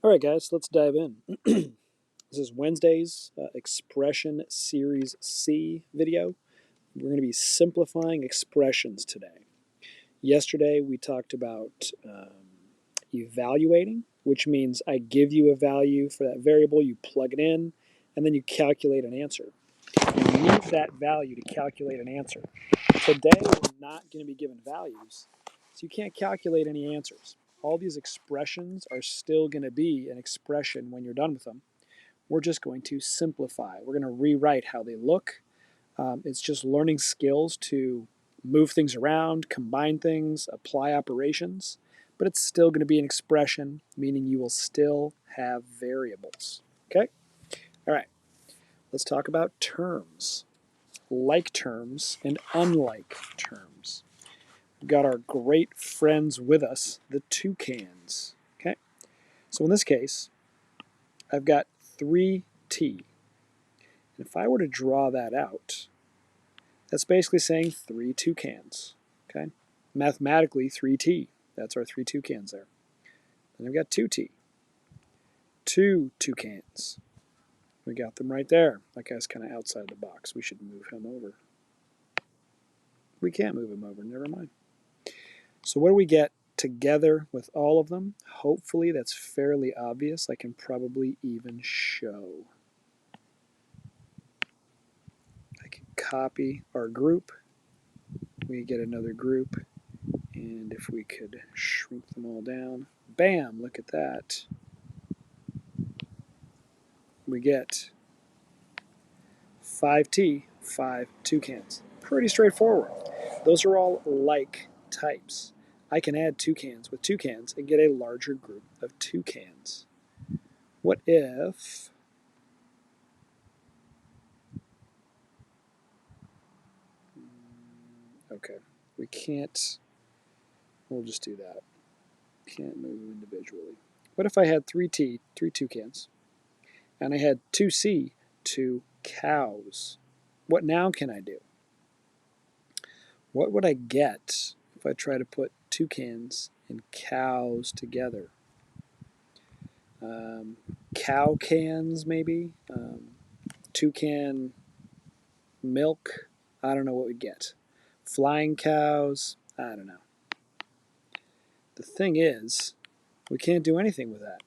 All right, guys, let's dive in. This is Wednesday's Expression Series C video. We're going to be simplifying expressions today. Yesterday, we talked about evaluating, which means I give you a value for that variable, you plug it in, and then you calculate an answer. You use that value to calculate an answer. Today, we're not going to be given values, so you can't calculate any answers. All these expressions are still going to be an expression when you're done with them. We're just going to simplify. We're going to rewrite how they look. It's just learning skills to move things around, combine things, apply operations, but it's still going to be an expression, meaning you will still have variables. Okay? All right, let's talk about terms. Like terms and unlike terms. We've got our great friends with us, the toucans. Okay? So in this case, I've got 3t. And if I were to draw that out, that's basically saying 3 toucans. Okay? Mathematically, 3t. That's our 3 toucans there. Then I've got 2t. 2 toucans. We got them right there. That guy's kind of outside the box. We should move him over. We can't move him over. Never mind. So what do we get together with all of them? Hopefully that's fairly obvious. I can probably even show. I can copy our group. We get another group. And if we could shrink them all down, bam, look at that. We get 5t, 5 toucans. Pretty straightforward. Those are all like types. I can add toucans with toucans and get a larger group of toucans. What if okay, we can't, we'll just do that. Can't move individually. What if I had 3t, 3 toucans, and I had 2c, 2 cows? What now can I do? What would I get if I try to put toucans and cows together? Cow cans, maybe? Toucan milk? I don't know what we'd get. Flying cows? I don't know. The thing is, we can't do anything with that.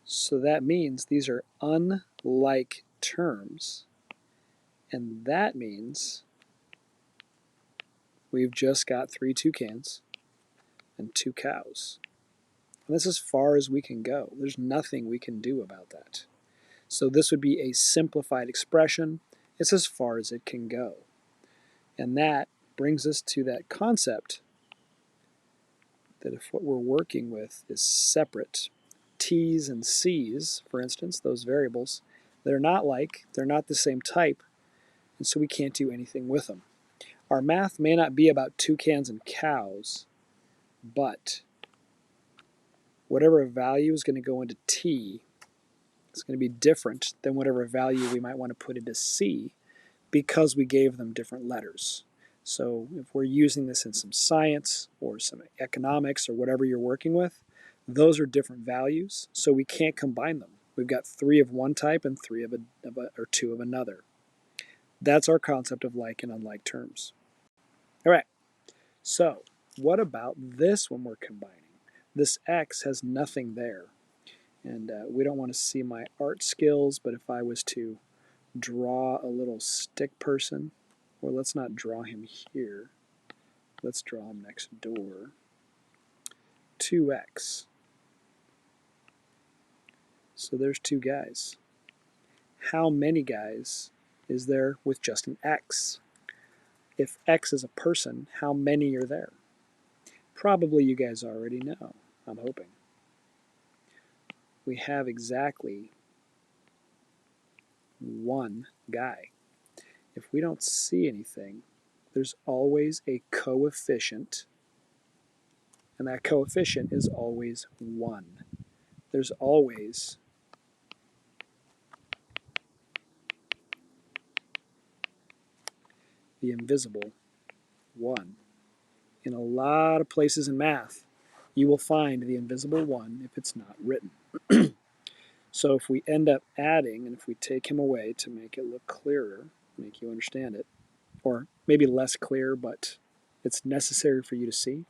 So that means these are unlike terms, and that means we've just got 3 toucans and 2 cows. And that's as far as we can go. There's nothing we can do about that. So this would be a simplified expression. It's as far as it can go. And that brings us to that concept that if what we're working with is separate t's and c's, for instance, those variables, they're not like, they're not the same type, and so we can't do anything with them. Our math may not be about toucans and cows, but whatever value is going to go into t is going to be different than whatever value we might want to put into c because we gave them different letters. So if we're using this in some science or some economics or whatever you're working with, those are different values, so we can't combine them. We've got 3 of one type and 3 of or 2 of another. That's our concept of like and unlike terms. All right, so what about this when we're combining? This x has nothing there, and we don't want to see my art skills, but if I was to draw a little stick person, or let's not draw him here, let's draw him next door, 2x. So there's 2 guys. How many guys is there with just an x? If x is a person, how many are there? Probably you guys already know, I'm hoping. We have exactly 1 guy. If we don't see anything, there's always a coefficient, and that coefficient is always 1. There's always the invisible 1. In a lot of places in math, you will find the invisible 1 if it's not written. So if we end up adding, and if we take him away to make it look clearer, make you understand it, or maybe less clear, but it's necessary for you to see.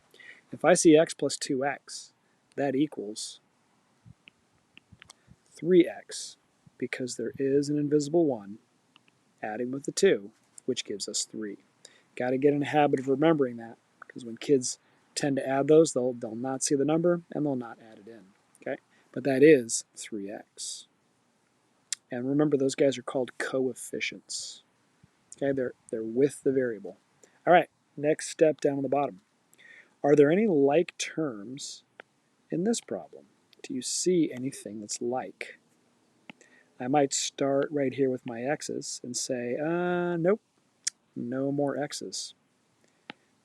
If I see x plus 2x, that equals 3x, because there is an invisible 1 adding with the 2, which gives us 3. Got to get in the habit of remembering that, because when kids tend to add those, they'll not see the number and they'll not add it in. Okay, but that is 3x. And remember, those guys are called coefficients. Okay, they're with the variable. All right, next step down on the bottom. Are there any like terms in this problem? Do you see anything that's like? I might start right here with my x's and say, nope, no more x's.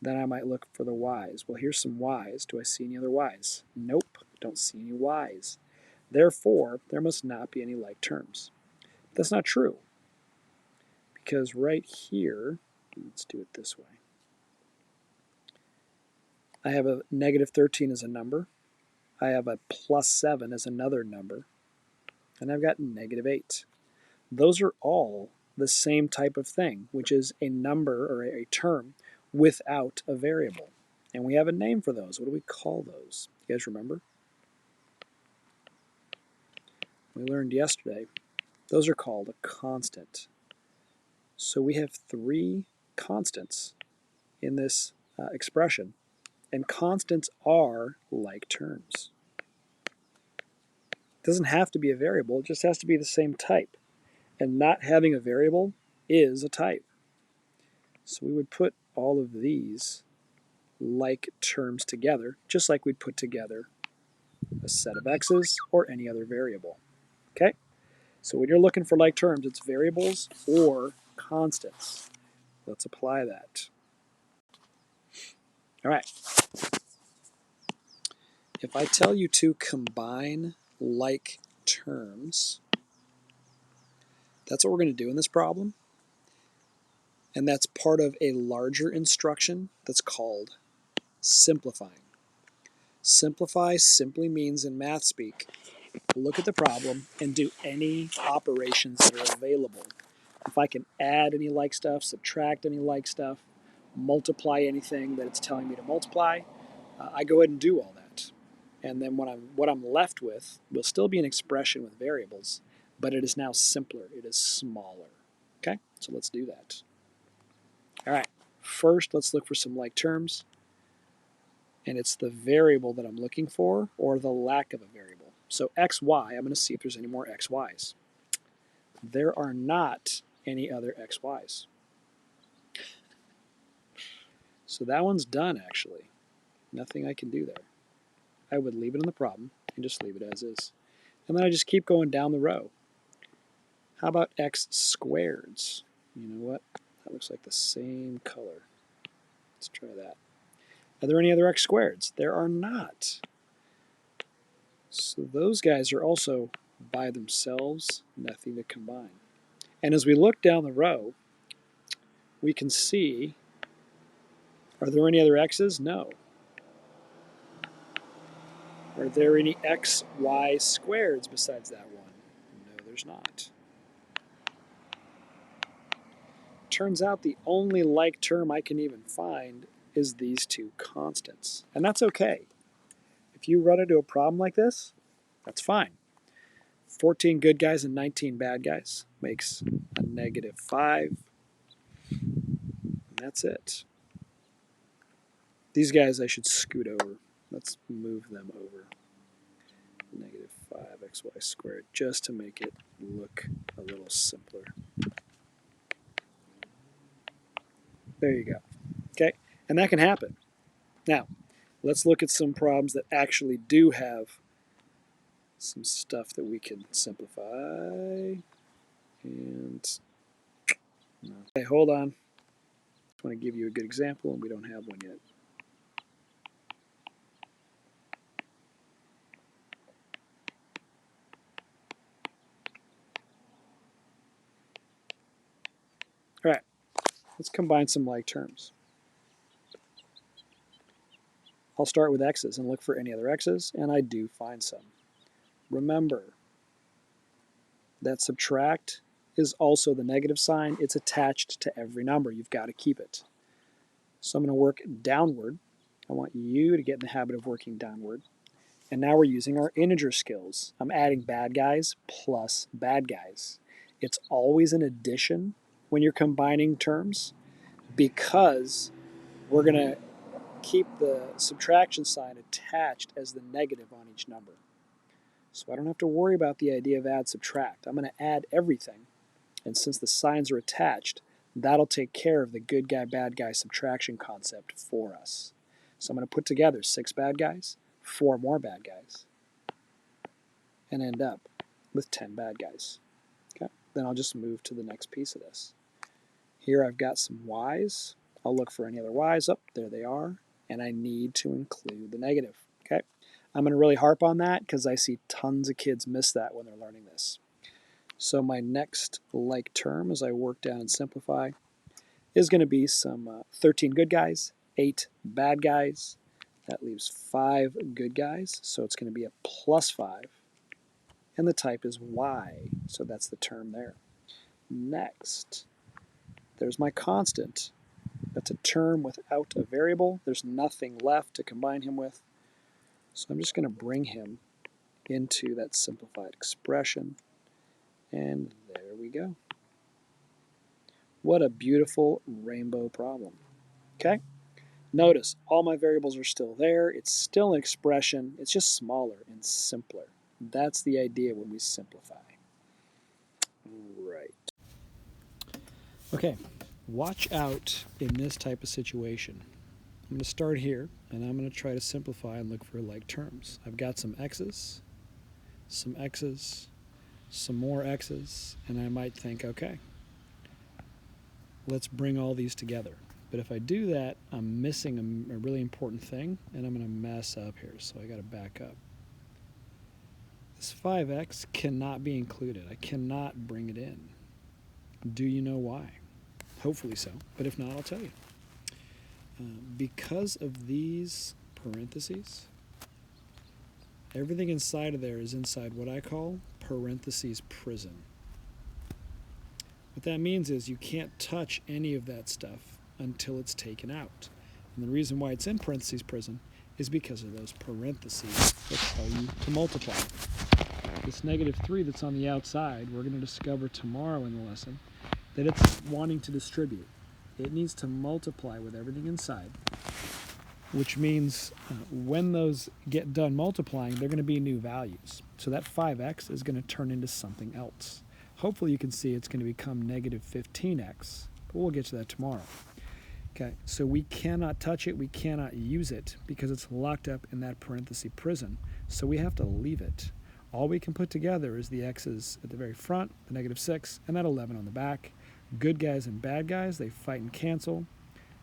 Then I might look for the y's. Well, here's some y's. Do I see any other y's? Nope, don't see any y's. Therefore, there must not be any like terms. That's not true, because right here, let's do it this way. I have a negative 13 as a number. I have a plus 7 as another number. And I've got negative 8. Those are all the same type of thing, which is a number or a term without a variable. And we have a name for those. What do we call those? You guys remember? We learned yesterday. Those are called a constant. So we have 3 constants in this expression. And constants are like terms. It doesn't have to be a variable. It just has to be the same type. And not having a variable is a type. So we would put all of these like terms together, just like we'd put together a set of x's or any other variable. Okay? So when you're looking for like terms, it's variables or constants. Let's apply that. All right. If I tell you to combine like terms, that's what we're going to do in this problem. And that's part of a larger instruction that's called simplifying. Simplify simply means in math speak, look at the problem and do any operations that are available. If I can add any like stuff, subtract any like stuff, multiply anything that it's telling me to multiply, I go ahead and do all that. And then what I'm left with will still be an expression with variables, but it is now simpler. It is smaller. Okay, so let's do that. All right, first let's look for some like terms. And it's the variable that I'm looking for or the lack of a variable. So xy, I'm going to see if there's any more xy's. There are not any other xy's. So that one's done, actually. Nothing I can do there. I would leave it in the problem and just leave it as is. And then I just keep going down the row. How about x squareds? You know what? That looks like the same color. Let's try that. Are there any other x squareds? There are not. So those guys are also by themselves, nothing to combine. And as we look down the row, we can see, are there any other x's? No. Are there any x, y squareds besides that one? No, there's not. Turns out the only like term I can even find is these two constants. And that's okay. If you run into a problem like this, that's fine. 14 good guys and 19 bad guys makes a negative 5. And that's it. These guys I should scoot over. Let's move them over. Negative 5xy squared, just to make it look a little simpler. There you go. Okay, and that can happen. Now, let's look at some problems that actually do have some stuff that we can simplify. And okay, hold on. I want to give you a good example, and we don't have one yet. All right, let's combine some like terms. I'll start with x's and look for any other x's, and I do find some. Remember that subtract is also the negative sign. It's attached to every number. You've got to keep it. So I'm going to work downward. I want you to get in the habit of working downward. And now we're using our integer skills. I'm adding bad guys plus bad guys. It's always an addition when you're combining terms because we're going to keep the subtraction sign attached as the negative on each number. So I don't have to worry about the idea of add subtract. I'm going to add everything. And since the signs are attached, that'll take care of the good guy, bad guy subtraction concept for us. So I'm going to put together 6 bad guys, 4 more bad guys, and end up with 10 bad guys. Okay. Then I'll just move to the next piece of this. Here I've got some y's. I'll look for any other y's. Oh, there they are. And I need to include the negative. Okay. I'm going to really harp on that because I see tons of kids miss that when they're learning this. So my next like term, as I work down and simplify, is going to be some 13 good guys, 8 bad guys. That leaves 5 good guys, so it's going to be a plus 5. And the type is y, so that's the term there. Next, there's my constant. That's a term without a variable. There's nothing left to combine him with. So I'm just going to bring him into that simplified expression. And there we go. What a beautiful rainbow problem. Okay? Notice all my variables are still there. It's still an expression. It's just smaller and simpler. That's the idea when we simplify. Right. Okay. Watch out in this type of situation. I'm going to start here, and I'm going to try to simplify and look for like terms. I've got some x's, some more x's, and I might think, okay, let's bring all these together. But if I do that, I'm missing a really important thing, and I'm going to mess up here, so I got to back up. This 5x cannot be included. I cannot bring it in. Do you know why? Hopefully so, but if not, I'll tell you. Because of these parentheses, everything inside of there is inside what I call parentheses prison. What that means is you can't touch any of that stuff until it's taken out. And the reason why it's in parentheses prison is because of those parentheses that tell you to multiply. This negative 3 that's on the outside, we're going to discover tomorrow in the lesson that it's wanting to distribute. It needs to multiply with everything inside, which means when those get done multiplying, they're going to be new values. So that 5x is going to turn into something else. Hopefully you can see it's going to become negative 15x, but we'll get to that tomorrow. Okay, so we cannot touch it, we cannot use it because it's locked up in that parenthesis prison, so we have to leave it. All we can put together is the x's at the very front, the negative 6, and that 11 on the back. Good guys and bad guys, they fight and cancel,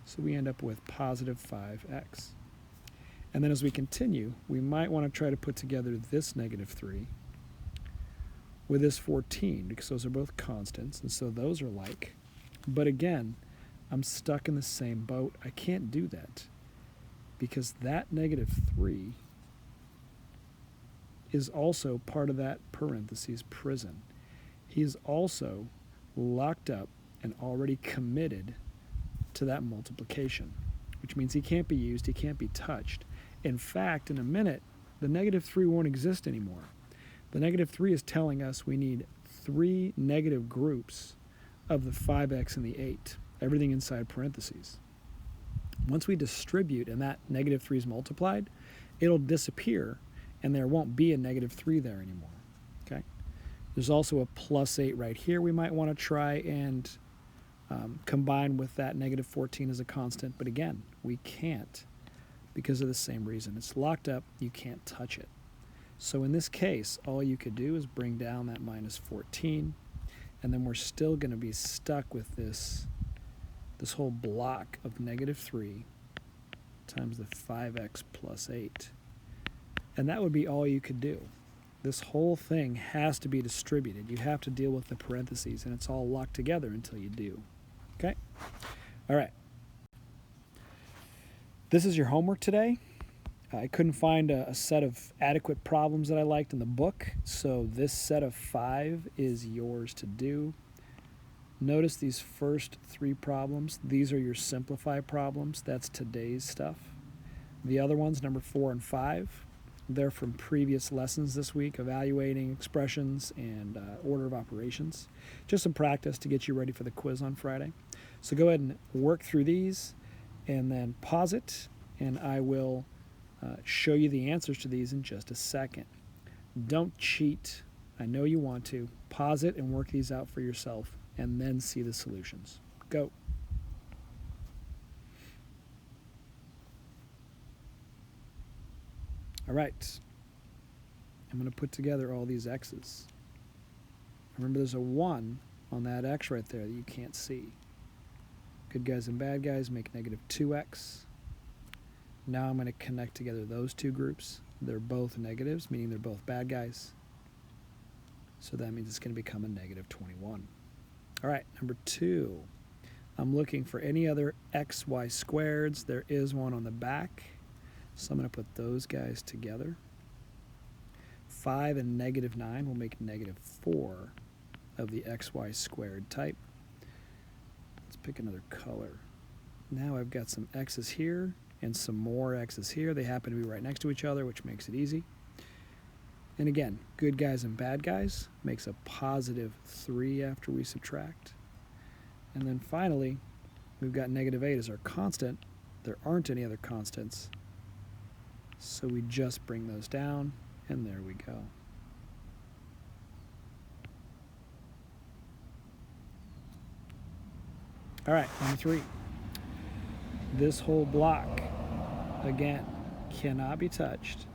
so we end up with positive 5x. And then as we continue, we might want to try to put together this negative 3 with this 14, because those are both constants, and so those are like. But again, I'm stuck in the same boat. I can't do that because that negative 3 is also part of that parentheses prison. He's also locked up and already committed to that multiplication, which means he can't be used, he can't be touched. In fact, in a minute, the negative 3 won't exist anymore. The negative 3 is telling us we need 3 negative groups of the 5x and the 8, everything inside parentheses. Once we distribute and that negative 3 is multiplied, it'll disappear and there won't be a negative 3 there anymore. Okay? There's also a plus 8 right here we might want to try and combine with that negative 14 as a constant, but again, we can't because of the same reason. It's locked up, you can't touch it. So in this case, all you could do is bring down that minus 14, and then we're still going to be stuck with this whole block of negative 3 times the 5x plus 8. And that would be all you could do. This whole thing has to be distributed. You have to deal with the parentheses, and it's all locked together until you do. Okay? All right. This is your homework today. I couldn't find a set of adequate problems that I liked in the book, so this set of 5 is yours to do. Notice these first 3 problems. These are your simplify problems. That's today's stuff. The other ones, number 4 and 5, they're from previous lessons this week, evaluating expressions and order of operations. Just some practice to get you ready for the quiz on Friday. So go ahead and work through these and then pause it, and I will show you the answers to these in just a second. Don't cheat. I know you want to. Pause it and work these out for yourself, and then see the solutions. Go. All right. I'm going to put together all these x's. Remember, there's a 1 on that x right there that you can't see. Good guys and bad guys make negative 2x. Now I'm going to connect together those 2 groups. They're both negatives, meaning they're both bad guys. So that means it's going to become a negative 21. All right, number 2. I'm looking for any other xy squareds. There is one on the back. So I'm going to put those guys together. 5 and negative 9 will make negative 4 of the xy squared type. Let's pick another color. Now I've got some x's here and some more x's here. They happen to be right next to each other, which makes it easy. And again, good guys and bad guys makes a positive 3 after we subtract. And then finally, we've got negative 8 as our constant. There aren't any other constants, so we just bring those down, and there we go. All right, number 3. This whole block, again, cannot be touched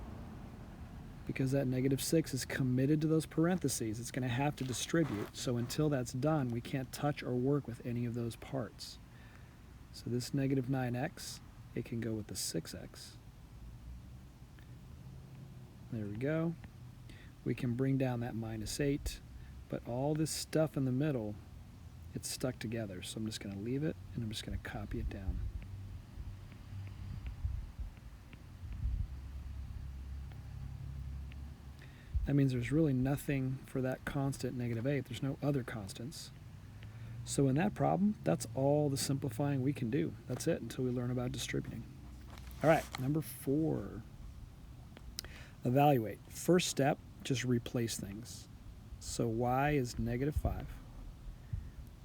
because that negative 6 is committed to those parentheses. It's going to have to distribute. So until that's done, we can't touch or work with any of those parts. So this negative 9x, it can go with the 6x. There we go. We can bring down that minus 8, but all this stuff in the middle, it's stuck together. So I'm just going to leave it, and I'm just going to copy it down. That means there's really nothing for that constant negative 8. There's no other constants. So in that problem, that's all the simplifying we can do. That's it until we learn about distributing. All right, number 4. Evaluate. First step, just replace things. So y is negative 5.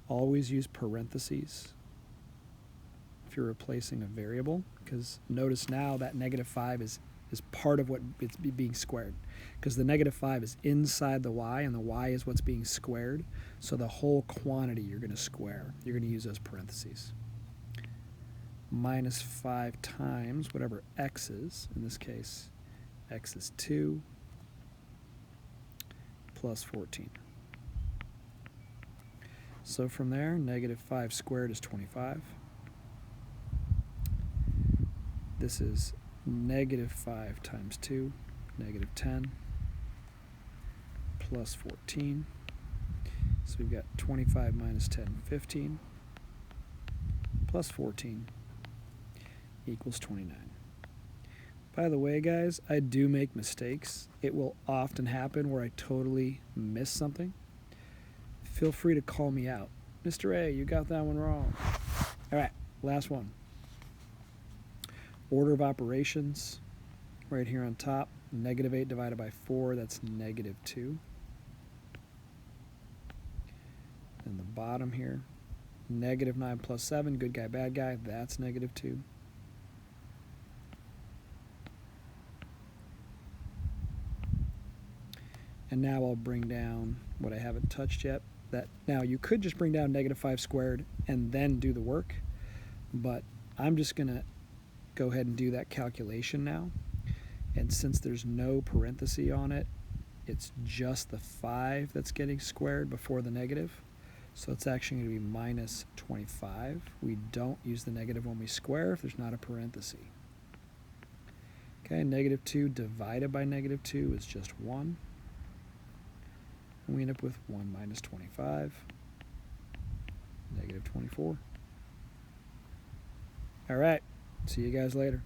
Always use parentheses if you're replacing a variable, because notice now that negative 5 is part of what it's being squared, because the negative 5 is inside the y, and the y is what's being squared. So the whole quantity you're going to square. You're going to use those parentheses. Minus 5 times whatever x is. In this case, x is 2 plus 14. So from there, negative 5 squared is 25. This is negative 5 times 2, negative 10, plus 14. So we've got 25 minus 10, 15, plus 14 equals 29. By the way, guys, I do make mistakes. It will often happen where I totally miss something. Feel free to call me out. Mr. A, you got that one wrong. All right, last one. Order of operations, right here on top, negative 8 divided by 4, that's negative 2. And the bottom here, negative 9 plus 7, good guy, bad guy, that's negative 2. And now I'll bring down what I haven't touched yet. Now you could just bring down negative 5 squared and then do the work, but I'm just going to go ahead and do that calculation now. And since there's no parenthesis on it, it's just the 5 that's getting squared before the negative. So it's actually going to be minus 25. We don't use the negative when we square if there's not a parenthesis. Okay, negative 2 divided by negative 2 is just 1. And we end up with 1 minus 25, negative 24. All right, see you guys later.